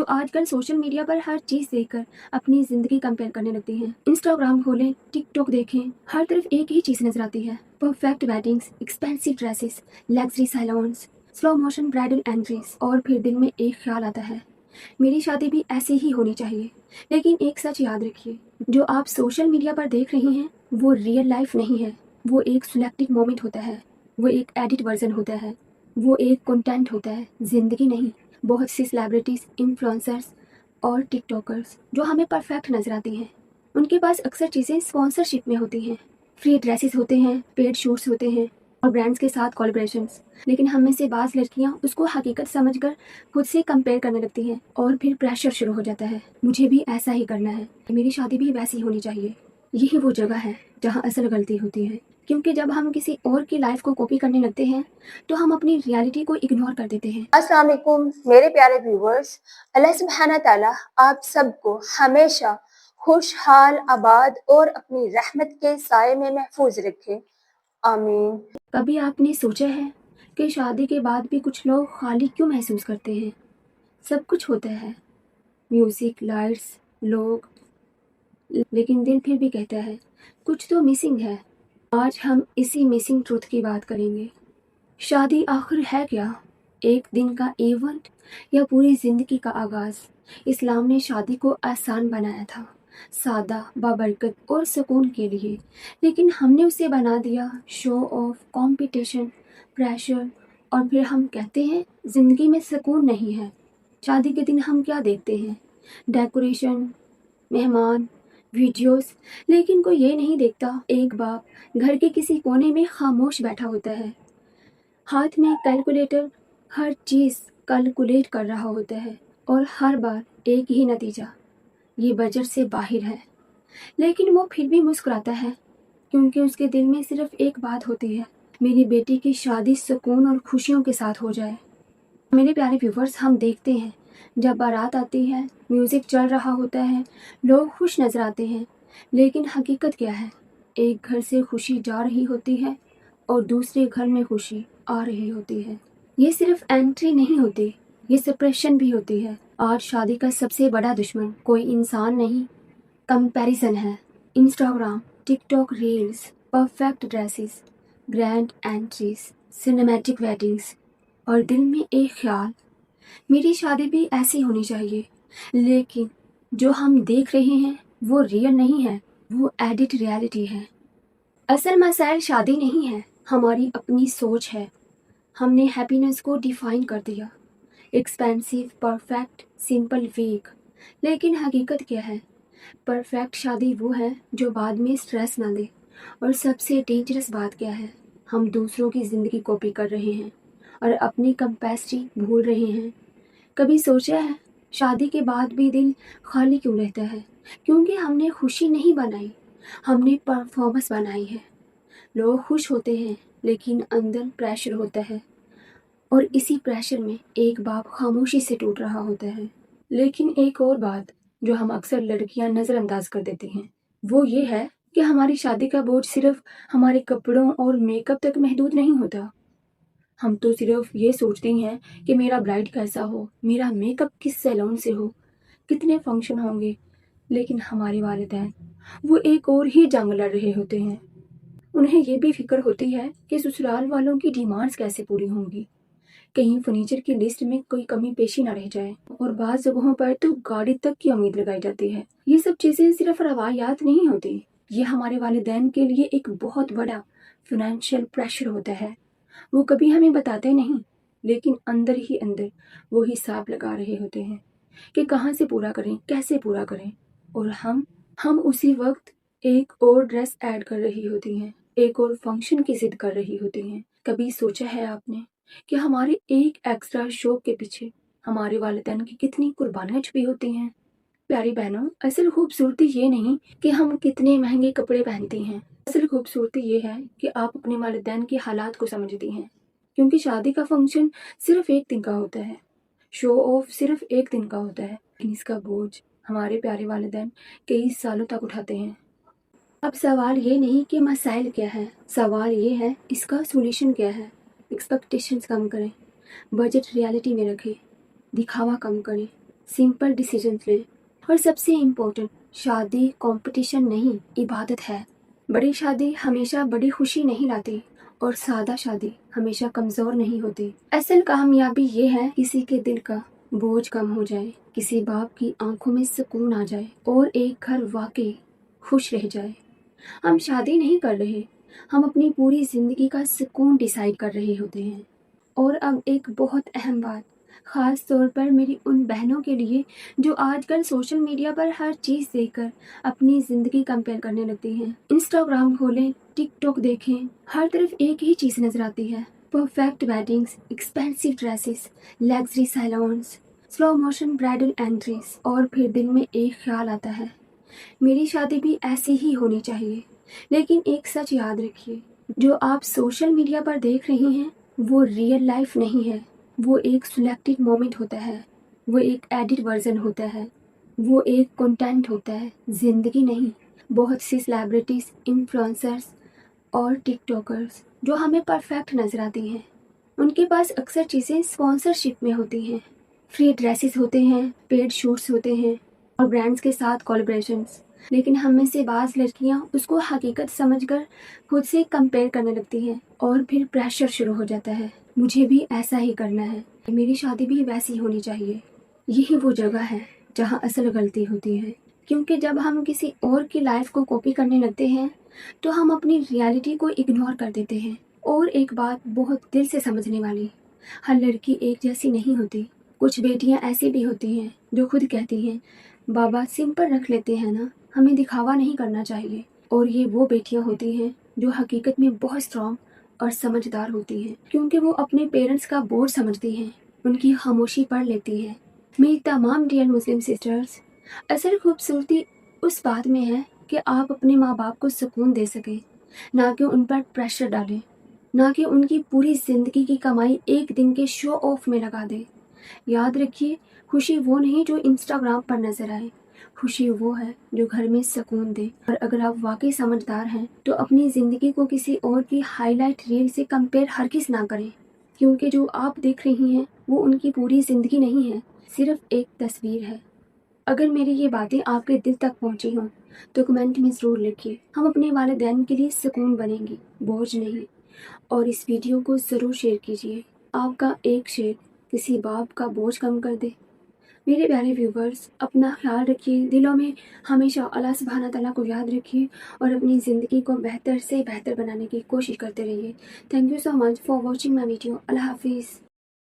तो आजकल social media पर हर चीज़ देखकर अपनी ज़िंदगी कंपेयर करने लगती हैं। इंस्टाग्राम खोलें, टिकटॉक देखें, हर तरफ एक ही चीज़ नज़र आती है। Perfect weddings, expensive dresses, luxury saloons, slow motion bridal entries. और फिर दिल में एक ख्याल आता है, मेरी शादी भी ऐसी ही होनी चाहिए। लेकिन एक सच याद रखिए, जो आप सोशल मीडिया पर देख रही हैं वो रियल लाइफ नहीं है। वो एक सिलेक्टेड मोमेंट होता है, वो एक एडिट वर्जन होता है, वो एक कंटेंट होता है, ज़िंदगी नहीं। बहुत सी सेलिब्रिटीज़, इन्फ्लुएंसर्स और टिकटॉकर्स जो हमें परफेक्ट नजर आती हैं, उनके पास अक्सर चीज़ें स्पॉन्सरशिप में होती हैं, फ्री ड्रेसेस होते हैं, पेड शूट्स होते हैं और ब्रांड्स के साथ कोलैबोरेशंस। लेकिन हम में से बाज़ लड़कियां उसको हकीकत समझकर खुद से कंपेयर करने लगती हैं और फिर प्रेशर शुरू हो जाता है, मुझे भी ऐसा ही करना है, मेरी शादी भी वैसी होनी चाहिए। यही वो जगह है जहाँ असल गलती होती है, क्योंकि जब हम किसी और की लाइफ को कॉपी करने लगते हैं तो हम अपनी रियलिटी को इग्नोर कर देते हैं। अस्सलाम वालेकुम मेरे प्यारे व्यूवर्स। अल्लाह सुब्हाना ताला आप सबको हमेशा खुशहाल, आबाद और अपनी रहमत के साए में महफूज रखे, आमीन। कभी आपने सोचा है कि शादी के बाद भी कुछ लोग खाली क्यों महसूस करते हैं? सब कुछ होता है, म्यूजिक, लाइट्स, लोग, लेकिन दिल फिर भी कहता है कुछ तो मिसिंग है। आज हम इसी मिसिंग ट्रूथ की बात करेंगे। शादी आखिर है क्या? एक दिन का इवेंट या पूरी जिंदगी का आगाज? इस्लाम ने शादी को आसान बनाया था, सादा, बाबरकत और सुकून के लिए, लेकिन हमने उसे बना दिया शो ऑफ, कंपटीशन, प्रेशर। और फिर हम कहते हैं जिंदगी में सुकून नहीं है। शादी के दिन हम क्या देखते हैं? डेकोरेशन, मेहमान, वीडियोस, लेकिन कोई ये नहीं देखता एक बाप घर के किसी कोने में खामोश बैठा होता है, हाथ में कैलकुलेटर, हर चीज़ कैलकुलेट कर रहा होता है और हर बार एक ही नतीजा, ये बजट से बाहर है। लेकिन वो फिर भी मुस्कुराता है, क्योंकि उसके दिल में सिर्फ एक बात होती है, मेरी बेटी की शादी सुकून और खुशियों के साथ हो जाए। मेरे प्यारे व्यूवर्स, हम देखते हैं जब बारात आती है, म्यूज़िक चल रहा होता है, लोग खुश नजर आते हैं, लेकिन हकीकत क्या है? एक घर से खुशी जा रही होती है और दूसरे घर में खुशी आ रही होती है। ये सिर्फ एंट्री नहीं होती, ये सप्रेशन भी होती है। आज शादी का सबसे बड़ा दुश्मन कोई इंसान नहीं, कंपैरिजन है। Instagram, TikTok reels, perfect dresses, grand entries, cinematic weddings और दिल में एक ख्याल, मेरी शादी भी ऐसी होनी चाहिए। लेकिन जो हम देख रहे हैं वो रियल नहीं है, वो एडिट रियलिटी है। असल मसाइल शादी नहीं है, हमारी अपनी सोच है। हमने हैप्पीनेस को डिफाइन कर दिया, एक्सपेंसिव, परफेक्ट, सिंपल, वीक। लेकिन हकीकत क्या है? परफेक्ट शादी वो है जो बाद में स्ट्रेस ना दे। और सबसे डेंजरस बात क्या है? हम दूसरों की ज़िंदगी कॉपी कर रहे हैं और अपनी कैपेसिटी भूल रहे हैं। कभी सोचा है शादी के बाद भी दिल खाली क्यों रहता है? क्योंकि हमने खुशी नहीं बनाई, हमने परफॉर्मेंस बनाई है। लोग खुश होते हैं लेकिन अंदर प्रेशर होता है, और इसी प्रेशर में एक बाप खामोशी से टूट रहा होता है। लेकिन एक और बात जो हम अक्सर लड़कियां नज़रअंदाज कर देती हैं, वो ये है कि हमारी शादी का बोझ सिर्फ हमारे कपड़ों और मेकअप तक महदूद नहीं होता। हम तो सिर्फ ये सोचती हैं कि मेरा ब्राइड कैसा हो, मेरा मेकअप किस सैलून से हो, कितने फंक्शन होंगे। लेकिन हमारे वालिदैन वो एक और ही जंग लड़ रहे होते हैं। उन्हें ये भी फिक्र होती है कि ससुराल वालों की डिमांड्स कैसे पूरी होंगी, कहीं फर्नीचर की लिस्ट में कोई कमी पेशी ना रह जाए। और बाज़ जगहों पर तो गाड़ी तक की उम्मीद लगाई जाती है। ये सब चीज़ें सिर्फ रवायात नहीं होती, ये हमारे वालिदैन के लिए एक बहुत बड़ा फाइनेंशियल प्रेशर होता है। वो कभी हमें बताते नहीं, लेकिन अंदर ही अंदर वो हिसाब लगा रहे होते हैं कि कहाँ से पूरा करें, कैसे पूरा करें। और हम उसी वक्त एक और ड्रेस ऐड कर रही होती हैं, एक और फंक्शन की जिद कर रही होती हैं। कभी सोचा है आपने कि हमारे एक एक्स्ट्रा शो के पीछे हमारे वालिदैन की कितनी कुर्बानियां छुपी होती हैं? प्यारी बहनों, असल खूबसूरती ये नहीं कि हम कितने महंगे कपड़े पहनती हैं, असल खूबसूरती ये है कि आप अपने वालिदैन के हालात को समझती हैं। क्योंकि शादी का फंक्शन सिर्फ एक दिन का होता है, शो ऑफ सिर्फ एक दिन का होता है, लेकिन इसका बोझ हमारे प्यारे वालिदैन कई सालों तक उठाते हैं। अब सवाल ये नहीं कि मसाइल क्या है, सवाल ये है इसका सोल्यूशन क्या है। एक्सपेक्टेशंस कम करें, बजट रियलिटी में रखें, दिखावा कम करें, सिंपल डिसीजंस लें। और सबसे इम्पोर्टेंट, शादी कंपटीशन नहीं, इबादत है। बड़ी शादी हमेशा बड़ी खुशी नहीं लाती और सादा शादी हमेशा कमज़ोर नहीं होती। असल कामयाबी ये है किसी के दिल का बोझ कम हो जाए, किसी बाप की आंखों में सुकून आ जाए और एक घर वाकई खुश रह जाए। हम शादी नहीं कर रहे, हम अपनी पूरी ज़िंदगी का सुकून डिसाइड कर रहे होते हैं। और अब एक बहुत अहम बात, ख़ास तौर पर मेरी उन बहनों के लिए जो आजकल सोशल मीडिया पर हर चीज़ देखकर अपनी ज़िंदगी कंपेयर करने लगती हैं। इंस्टाग्राम खोलें, टिकटॉक देखें, हर तरफ एक ही चीज़ नज़र आती है, perfect weddings, expensive dresses, luxury saloons, slow motion bridal entries. और फिर दिल में एक ख्याल आता है, मेरी शादी भी ऐसी ही होनी चाहिए। लेकिन एक सच याद रखिए, जो आप सोशल मीडिया पर देख रही हैं वो रियल लाइफ नहीं है। वो एक सिलेक्टेड मोमेंट होता है, वो एक एडिट वर्जन होता है, वो एक कंटेंट होता है, ज़िंदगी नहीं। बहुत सी सेलिब्रिटीज़, इन्फ्लुएंसर्स और टिकटॉकर्स जो हमें परफेक्ट नज़र आती हैं, उनके पास अक्सर चीज़ें स्पॉन्सरशिप में होती हैं, फ्री ड्रेसेस होते हैं, पेड शूट्स होते हैं और ब्रांड्स के साथ कोलैबोरेशंस। लेकिन हम में से बाज़ लड़कियां उसको हकीकत समझकर खुद से कंपेयर करने लगती हैं और फिर प्रेशर शुरू हो जाता है, मुझे भी ऐसा ही करना है, मेरी शादी भी वैसी होनी चाहिए। यही वो जगह है जहां असल गलती होती है, क्योंकि जब हम किसी और की लाइफ को कॉपी करने लगते हैं तो हम अपनी रियलिटी को इग्नोर कर देते हैं। और एक बात बहुत दिल से समझने वाली, हर लड़की एक जैसी नहीं होती। कुछ बेटियां ऐसी भी होती हैं जो खुद कहती हैं, बाबा सिंपल रख लेते हैं ना, हमें दिखावा नहीं करना चाहिए। और ये वो बेटियां होती हैं जो हकीकत में बहुत स्ट्रांग और समझदार होती हैं, क्योंकि वो अपने पेरेंट्स का बोझ समझती हैं, उनकी खामोशी पढ़ लेती हैं। मेरी तमाम डियर मुस्लिम सिस्टर्स, असल खूबसूरती उस बात में है कि आप अपने माँ बाप को सुकून दे सकें, ना कि उन पर प्रेशर डालें, ना कि उनकी पूरी ज़िंदगी की कमाई एक दिन के शो ऑफ में लगा दें। याद रखिए, खुशी वो नहीं जो इंस्टाग्राम पर नज़र आए, खुशी वो है जो घर में सुकून दे। और अगर आप वाकई समझदार हैं तो अपनी ज़िंदगी को किसी और की हाईलाइट रील से कंपेयर हरगिज़ ना करें, क्योंकि जो आप देख रही हैं वो उनकी पूरी ज़िंदगी नहीं है, सिर्फ एक तस्वीर है। अगर मेरी ये बातें आपके दिल तक पहुंची हों तो कमेंट में ज़रूर लिखिए। हम अपने वालिदैन के लिए सुकून बनेंगे, बोझ नहीं। और इस वीडियो को ज़रूर शेयर कीजिए, आपका एक शेयर किसी बाप का बोझ कम कर दे। मेरे प्यारे व्यूवर्स, अपना ख्याल रखिए, दिलों में हमेशा अल्लाह सुब्हाना तआला को याद रखिए और अपनी ज़िंदगी को बेहतर से बेहतर बनाने की कोशिश करते रहिए। Thank you so much for watching my video. अल्लाह हाफिज़।